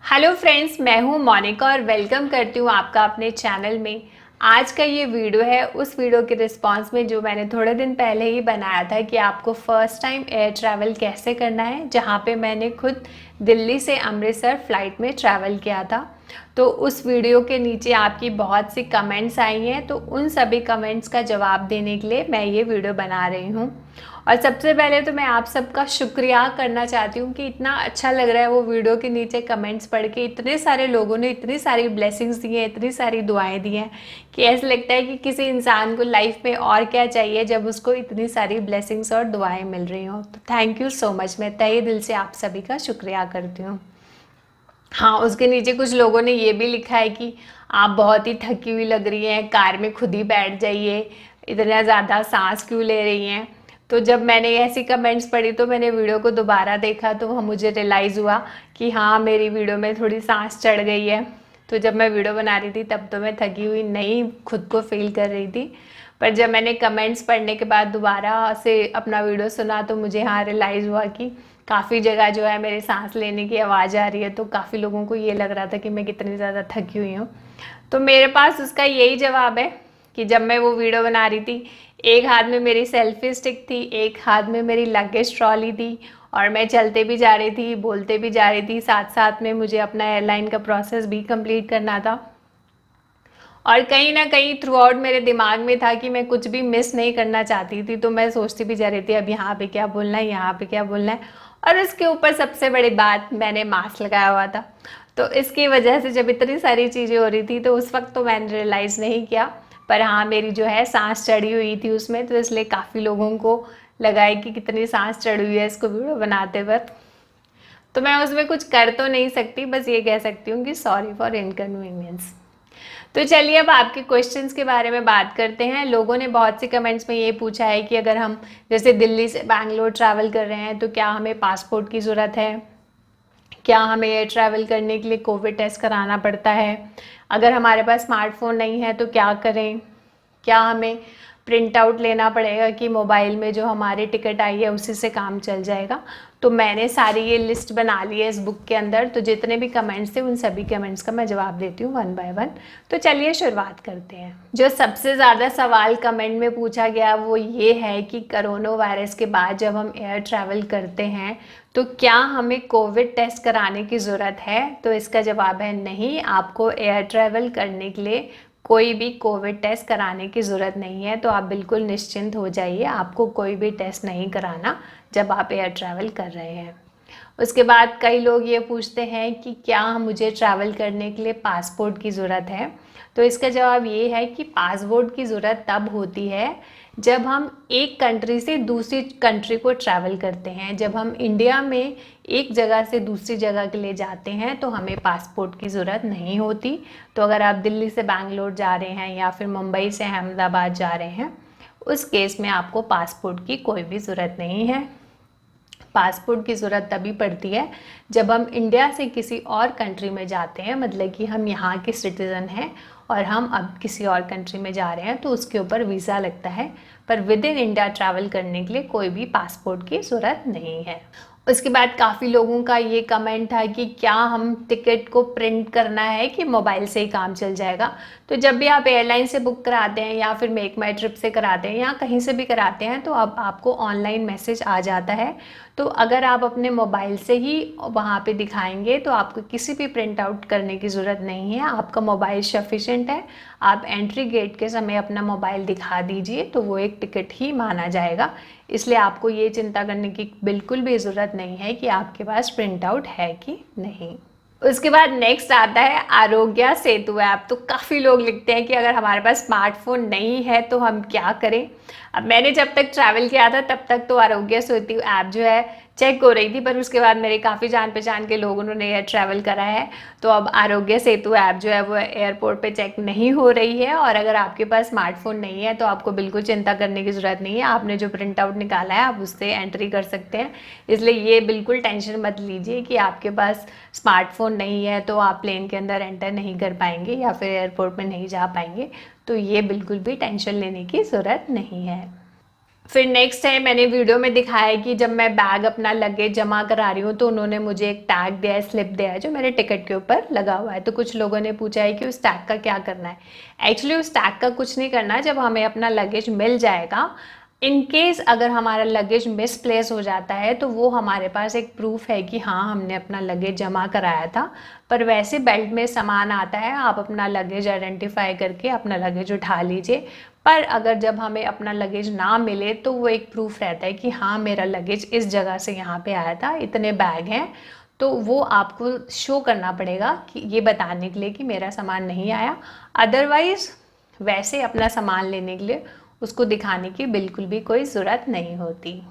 Hello friends, मैं हूं मोनिका और वेलकम करती हूं आपका अपने चैनल में। आज का ये वीडियो है उस वीडियो के रिस्पांस में जो मैंने थोड़े दिन पहले ही बनाया था कि आपको फ़र्स्ट टाइम एयर ट्रैवल कैसे करना है, जहां पे मैंने खुद दिल्ली से अमृतसर फ़्लाइट में ट्रैवल किया था। तो उस वीडियो के नीचे आपकी बहुत सी कमेंट्स आई हैं, तो उन सभी कमेंट्स का जवाब देने के लिए मैं ये वीडियो बना रही हूँ। और सबसे पहले तो मैं आप सबका शुक्रिया करना चाहती हूँ कि इतना अच्छा लग रहा है वो वीडियो के नीचे कमेंट्स पढ़ के। इतने सारे लोगों ने इतनी सारी ब्लेसिंग्स दी हैं, इतनी सारी दुआएं दी हैं कि ऐसा लगता है कि किसी इंसान को लाइफ में और क्या चाहिए जब उसको इतनी सारी ब्लेसिंग्स और दुआएं मिल रही हों। तो थैंक यू सो मच, मैं तहे दिल से आप सभी का शुक्रिया करती हूँ। हाँ, उसके नीचे कुछ लोगों ने ये भी लिखा है कि आप बहुत ही थकी हुई लग रही हैं, कार में खुद ही बैठ जाइए, इतना ज़्यादा सांस क्यों ले रही हैं। तो जब मैंने ऐसी कमेंट्स पढ़ी तो मैंने वीडियो को दोबारा देखा, तो वह मुझे रियलाइज़ हुआ कि हाँ, मेरी वीडियो में थोड़ी सांस चढ़ गई है। तो जब मैं वीडियो बना रही थी तब तो मैं थकी हुई नहीं खुद को फील कर रही थी, पर जब मैंने कमेंट्स पढ़ने के बाद दोबारा से अपना वीडियो सुना तो मुझे हाँ रियलाइज़ हुआ कि काफ़ी जगह जो है मेरे सांस लेने की आवाज़ आ रही है। तो काफ़ी लोगों को ये लग रहा था कि मैं कितनी ज़्यादा थकी हुई हूँ। तो मेरे पास उसका यही जवाब है कि जब मैं वो वीडियो बना रही थी, एक हाथ में मेरी सेल्फी स्टिक थी, एक हाथ में मेरी लगेज ट्रॉली थी, और मैं चलते भी जा रही थी, बोलते भी जा रही थी, साथ साथ में मुझे अपना एयरलाइन का प्रोसेस भी कंप्लीट करना था। और कहीं ना कहीं थ्रू आउट मेरे दिमाग में था कि मैं कुछ भी मिस नहीं करना चाहती थी। तो मैं सोचती भी जा रही थी अब यहाँ पे क्या बोलना है, यहाँ पे क्या बोलना है। और उसके ऊपर सबसे बड़ी बात, मैंने मास्क लगाया हुआ था। तो इसकी वजह से जब इतनी सारी चीज़ें हो रही थी तो उस वक्त तो मैंने रियलाइज़ नहीं किया, पर हाँ मेरी जो है सांस चढ़ी हुई थी उसमें, तो इसलिए काफ़ी लोगों को लगा है कि कितनी सांस चढ़ी हुई है इसको वीडियो बनाते वक्त। तो मैं उसमें कुछ कर तो नहीं सकती, बस ये कह सकती हूँ कि सॉरी फॉर इनकन्वीनियंस। तो चलिए अब आपके क्वेश्चंस के बारे में बात करते हैं। लोगों ने बहुत से कमेंट्स में ये पूछा है कि अगर हम जैसे दिल्ली से बैंगलोर ट्रैवल कर रहे हैं तो क्या हमें पासपोर्ट की ज़रूरत है, क्या हमें एयर ट्रैवल करने के लिए कोविड टेस्ट कराना पड़ता है, अगर हमारे पास स्मार्टफोन नहीं है तो क्या करें, क्या हमें प्रिंट आउट लेना पड़ेगा कि मोबाइल में जो हमारी टिकट आई है उसी से काम चल जाएगा। तो मैंने सारी ये लिस्ट बना ली है इस बुक के अंदर, तो जितने भी कमेंट्स थे उन सभी कमेंट्स का मैं जवाब देती हूँ वन बाय वन। तो चलिए शुरुआत करते हैं। जो सबसे ज़्यादा सवाल कमेंट में पूछा गया वो ये है कि कोरोना वायरस के बाद जब हम एयर ट्रैवल करते हैं तो क्या हमें कोविड टेस्ट कराने की ज़रूरत है। तो इसका जवाब है नहीं, आपको एयर ट्रैवल करने के लिए कोई भी कोविड टेस्ट कराने की ज़रूरत नहीं है। तो आप बिल्कुल निश्चिंत हो जाइए, आपको कोई भी टेस्ट नहीं कराना जब आप एयर ट्रैवल कर रहे हैं। उसके बाद कई लोग ये पूछते हैं कि क्या मुझे ट्रैवल करने के लिए पासपोर्ट की ज़रूरत है। तो इसका जवाब ये है कि पासपोर्ट की ज़रूरत तब होती है जब हम एक कंट्री से दूसरी कंट्री को ट्रैवल करते हैं। जब हम इंडिया में एक जगह से दूसरी जगह के लिए जाते हैं तो हमें पासपोर्ट की ज़रूरत नहीं होती। तो अगर आप दिल्ली से बैंगलोर जा रहे हैं या फिर मुंबई से अहमदाबाद जा रहे हैं, उस केस में आपको पासपोर्ट की कोई भी ज़रूरत नहीं है। पासपोर्ट की ज़रूरत तभी पड़ती है जब हम इंडिया से किसी और कंट्री में जाते हैं, मतलब कि हम यहाँ के सिटीज़न हैं और हम अब किसी और कंट्री में जा रहे हैं तो उसके ऊपर वीज़ा लगता है। पर विद इन इंडिया ट्रैवल करने के लिए कोई भी पासपोर्ट की ज़रूरत नहीं है। उसके बाद काफ़ी लोगों का ये कमेंट था कि क्या हम टिकट को प्रिंट करना है कि मोबाइल से ही काम चल जाएगा। तो जब भी आप एयरलाइन से बुक कराते हैं या फिर मेक माई ट्रिप से कराते हैं या कहीं से भी कराते हैं तो अब आपको ऑनलाइन मैसेज आ जाता है। तो अगर आप अपने मोबाइल से ही वहाँ पे दिखाएंगे तो आपको किसी भी प्रिंट आउट करने की ज़रूरत नहीं है, आपका मोबाइल सफिशेंट है। आप एंट्री गेट के समय अपना मोबाइल दिखा दीजिए तो वो एक टिकट ही माना जाएगा। इसलिए आपको ये चिंता करने की बिल्कुल भी ज़रूरत नहीं है कि आपके पास प्रिंट आउट है कि नहीं। उसके बाद नेक्स्ट आता है आरोग्य सेतु ऐप। तो काफ़ी लोग लिखते हैं कि अगर हमारे पास स्मार्टफोन नहीं है तो हम क्या करें। अब मैंने जब तक ट्रैवल किया था तब तक तो आरोग्य सेतु ऐप जो है चेक हो रही थी, पर उसके बाद मेरे काफ़ी जान पहचान के लोग उन्होंने एयर ट्रैवल करा है तो अब आरोग्य सेतु ऐप जो है वो एयरपोर्ट पे चेक नहीं हो रही है। और अगर आपके पास स्मार्टफोन नहीं है तो आपको बिल्कुल चिंता करने की ज़रूरत नहीं है, आपने जो प्रिंट आउट निकाला है आप उससे एंट्री कर सकते हैं। इसलिए ये बिल्कुल टेंशन मत लीजिए कि आपके पास स्मार्टफोन नहीं है तो आप प्लेन के अंदर एंटर नहीं कर पाएंगे या फिर एयरपोर्ट में नहीं जा पाएंगे। तो ये बिल्कुल भी टेंशन लेने की ज़रूरत नहीं है। फिर नेक्स्ट है, मैंने वीडियो में दिखाया है कि जब मैं बैग अपना लगेज जमा करा रही हूँ तो उन्होंने मुझे एक टैग दिया है, स्लिप दिया है जो मेरे टिकट के ऊपर लगा हुआ है। तो कुछ लोगों ने पूछा है कि उस टैग का क्या करना है। एक्चुअली उस टैग का कुछ नहीं करना। जब हमें अपना लगेज मिल जाएगा, इन केस अगर हमारा लगेज मिसप्लेस हो जाता है तो वो हमारे पास एक प्रूफ है कि हाँ हमने अपना लगेज जमा कराया था। पर वैसे बेल्ट में सामान आता है, आप अपना लगेज आइडेंटिफाई करके अपना लगेज उठा लीजिए। पर अगर जब हमें अपना लगेज ना मिले तो वो एक प्रूफ रहता है कि हाँ मेरा लगेज इस जगह से यहाँ पे आया था, इतने बैग हैं। तो वो आपको शो करना पड़ेगा कि ये बताने के लिए कि मेरा सामान नहीं आया। अदरवाइज़ वैसे अपना सामान लेने के लिए उसको दिखाने की बिल्कुल भी कोई ज़रूरत नहीं होती।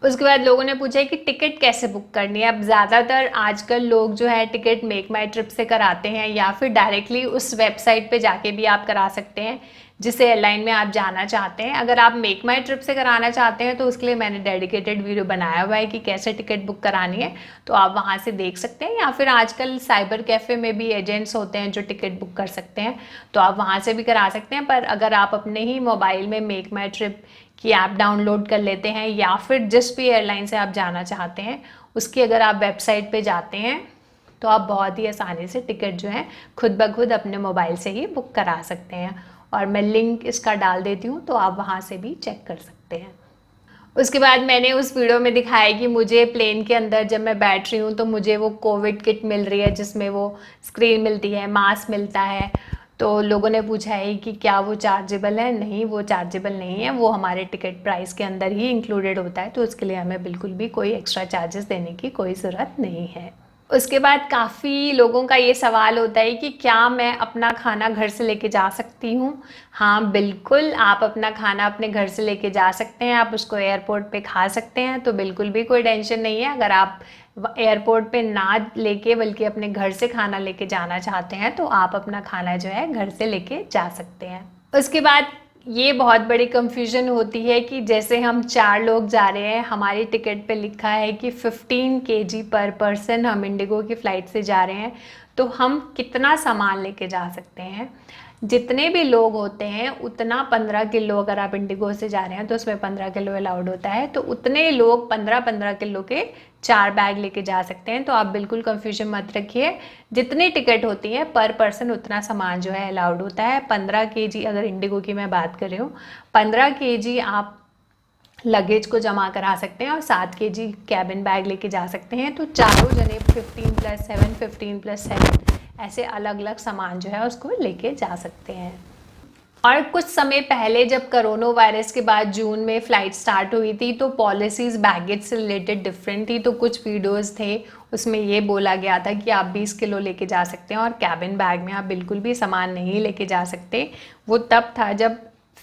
उसके बाद लोगों ने पूछा है कि टिकट कैसे बुक करनी है। अब ज़्यादातर आजकल लोग जो है टिकट मेक माई ट्रिप से कराते हैं, या फिर डायरेक्टली उस वेबसाइट पे जाके भी आप करा सकते हैं जिस एयरलाइन में आप जाना चाहते हैं। अगर आप मेक माई ट्रिप से कराना चाहते हैं तो उसके लिए मैंने डेडिकेटेड वीडियो बनाया हुआ है कि कैसे टिकट बुक करानी है, तो आप वहाँ से देख सकते हैं। या फिर आजकल साइबर कैफ़े में भी एजेंट्स होते हैं जो टिकट बुक कर सकते हैं, तो आप वहाँ से भी करा सकते हैं। पर अगर आप अपने ही मोबाइल में मेक माई ट्रिप की ऐप डाउनलोड कर लेते हैं, या फिर जिस भी एयरलाइन से आप जाना चाहते हैं उसकी अगर आप वेबसाइट पे जाते हैं तो आप बहुत ही आसानी से टिकट जो है खुद ब खुद अपने मोबाइल से ही बुक करा सकते हैं। और मैं लिंक इसका डाल देती हूँ तो आप वहाँ से भी चेक कर सकते हैं। उसके बाद मैंने उस वीडियो में दिखाया कि मुझे प्लेन के अंदर जब मैं बैठ रही हूँ तो मुझे वो कोविड किट मिल रही है जिसमें वो स्क्रीन मिलती है, मास्क मिलता है। तो लोगों ने पूछा है कि क्या वो चार्जेबल है। नहीं, वो चार्जेबल नहीं है, वो हमारे टिकट प्राइस के अंदर ही इंक्लूडेड होता है। तो उसके लिए हमें बिल्कुल भी कोई एक्स्ट्रा चार्जेस देने की कोई ज़रूरत नहीं है। उसके बाद काफ़ी लोगों का ये सवाल होता है कि क्या मैं अपना खाना घर से लेके जा सकती हूँ। हाँ बिल्कुल, आप अपना खाना अपने घर से लेके जा सकते हैं, आप उसको एयरपोर्ट पे खा सकते हैं। तो बिल्कुल भी कोई टेंशन नहीं है। अगर आप एयरपोर्ट पे ना लेके बल्कि अपने घर से खाना लेके जाना चाहते हैं तो आप अपना खाना जो है घर से लेके जा सकते हैं। उसके बाद ये बहुत बड़ी कंफ्यूजन होती है कि जैसे हम 4 लोग जा रहे हैं, हमारी टिकट पे लिखा है कि 15 kg पर पर्सन हम इंडिगो की फ़्लाइट से जा रहे हैं, तो हम कितना सामान लेके जा सकते हैं। जितने भी लोग होते हैं उतना 15 किलो, अगर आप इंडिगो से जा रहे हैं तो उसमें 15 किलो अलाउड होता है, तो उतने लोग 15-15 किलो के 4 बैग लेके जा सकते हैं। तो आप बिल्कुल कंफ्यूजन मत रखिए, जितनी टिकट होती है पर पर्सन उतना सामान जो है अलाउड होता है। 15 kg, अगर इंडिगो की मैं बात कर रही हूँ, 15 kg आप लगेज को जमा करा सकते हैं और 7 kg कैबिन बैग लेके जा सकते हैं। तो चारों जने 15+7, 15+7 ऐसे अलग अलग सामान जो है उसको लेके जा सकते हैं। और कुछ समय पहले जब कोरोना वायरस के बाद जून में फ़्लाइट स्टार्ट हुई थी तो पॉलिसीज़ बैगेज से रिलेटेड डिफरेंट थी। तो कुछ वीडियोस थे उसमें ये बोला गया था कि आप 20 किलो लेके जा सकते हैं और कैबिन बैग में आप बिल्कुल भी सामान नहीं लेके जा सकते। वो तब था जब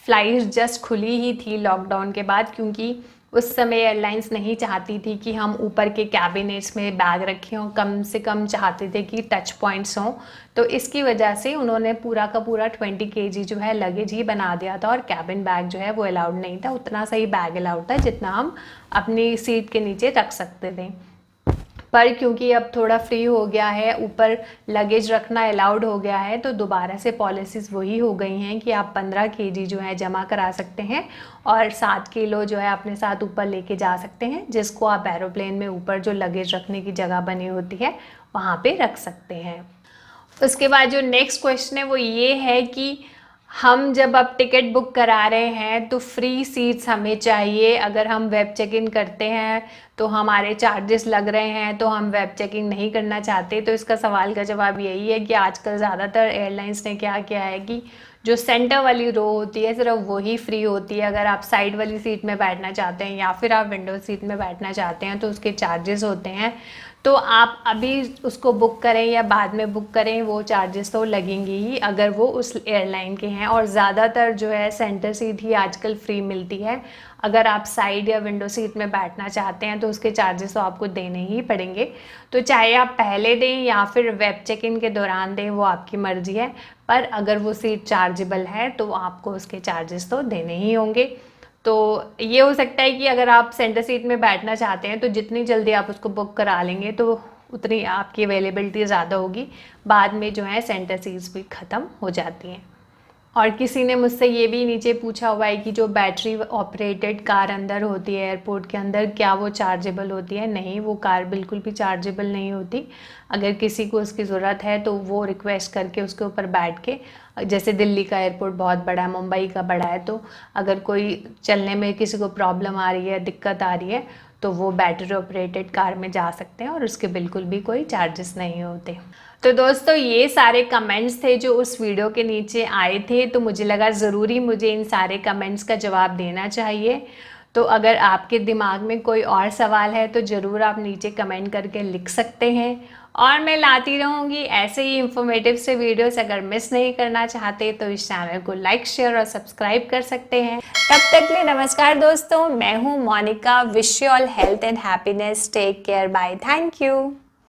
फ़्लाइट जस्ट खुली ही थी लॉकडाउन के बाद, क्योंकि उस समय एयरलाइंस नहीं चाहती थी कि हम ऊपर के कैबिनेट्स में बैग रखें और कम से कम चाहते थे कि टच पॉइंट्स हों। तो इसकी वजह से उन्होंने पूरा का पूरा 20 kg जो है लगेज ही बना दिया था और कैबिन बैग जो है वो अलाउड नहीं था। उतना सही बैग अलाउड था जितना हम अपनी सीट के नीचे रख सकते थे। पर क्योंकि अब थोड़ा फ्री हो गया है, ऊपर लगेज रखना अलाउड हो गया है, तो दोबारा से पॉलिसीज़ वही हो गई हैं कि आप 15 kg जो है जमा करा सकते हैं और 7 किलो जो है अपने साथ ऊपर लेके जा सकते हैं, जिसको आप एरोप्लेन में ऊपर जो लगेज रखने की जगह बनी होती है वहाँ पे रख सकते हैं। उसके बाद जो नेक्स्ट क्वेश्चन है वो ये है कि हम जब अब टिकट बुक करा रहे हैं तो फ्री सीट्स हमें चाहिए। अगर हम वेब चेक इन करते हैं तो हमारे चार्जेस लग रहे हैं, तो हम वेब चेकिंग नहीं करना चाहते। तो इसका सवाल का जवाब यही है कि आजकल ज़्यादातर एयरलाइंस ने क्या किया है कि जो सेंटर वाली रो होती है सिर्फ वही फ्री होती है। अगर आप साइड वाली सीट में बैठना चाहते हैं या फिर आप विंडो सीट में बैठना चाहते हैं तो उसके चार्जेस होते हैं। तो आप अभी उसको बुक करें या बाद में बुक करें, वो चार्जेस तो लगेंगे ही अगर वो उस एयरलाइन के हैं। और ज़्यादातर जो है सेंटर सीट ही आजकल फ्री मिलती है। अगर आप साइड या विंडो सीट में बैठना चाहते हैं तो उसके चार्जेस तो आपको देने ही पड़ेंगे। तो चाहे आप पहले दें या फिर वेब चेक इन के दौरान दें, वो आपकी मर्ज़ी है। पर अगर वो सीट चार्जेबल है तो आपको उसके चार्जेस तो देने ही होंगे। तो ये हो सकता है कि अगर आप सेंटर सीट में बैठना चाहते हैं तो जितनी जल्दी आप उसको बुक करा लेंगे तो उतनी आपकी अवेलेबिलिटी ज़्यादा होगी। बाद में जो है सेंटर सीट्स भी ख़त्म हो जाती हैं। और किसी ने मुझसे ये भी नीचे पूछा हुआ है कि जो बैटरी ऑपरेटेड कार अंदर होती है एयरपोर्ट के अंदर, क्या वो चार्जेबल होती है? नहीं, वो कार बिल्कुल भी चार्जेबल नहीं होती। अगर किसी को उसकी ज़रूरत है तो वो रिक्वेस्ट करके उसके ऊपर बैठ के, जैसे दिल्ली का एयरपोर्ट बहुत बड़ा है, मुंबई का बड़ा है, तो अगर कोई चलने में किसी को प्रॉब्लम आ रही है, दिक्कत आ रही है, तो वो बैटरी ऑपरेटेड कार में जा सकते हैं और उसके बिल्कुल भी कोई चार्जेस नहीं होते। तो दोस्तों ये सारे कमेंट्स थे जो उस वीडियो के नीचे आए थे, तो मुझे लगा ज़रूरी मुझे इन सारे कमेंट्स का जवाब देना चाहिए। तो अगर आपके दिमाग में कोई और सवाल है तो ज़रूर आप नीचे कमेंट करके लिख सकते हैं, और मैं लाती रहूँगी ऐसे ही इंफॉर्मेटिव से वीडियोस। अगर मिस नहीं करना चाहते तो इस चैनल को लाइक, शेयर और सब्सक्राइब कर सकते हैं। तब तक के लिए नमस्कार दोस्तों, मैं हूँ Monika. Wish you all health and happiness. Take care, bye, thank you.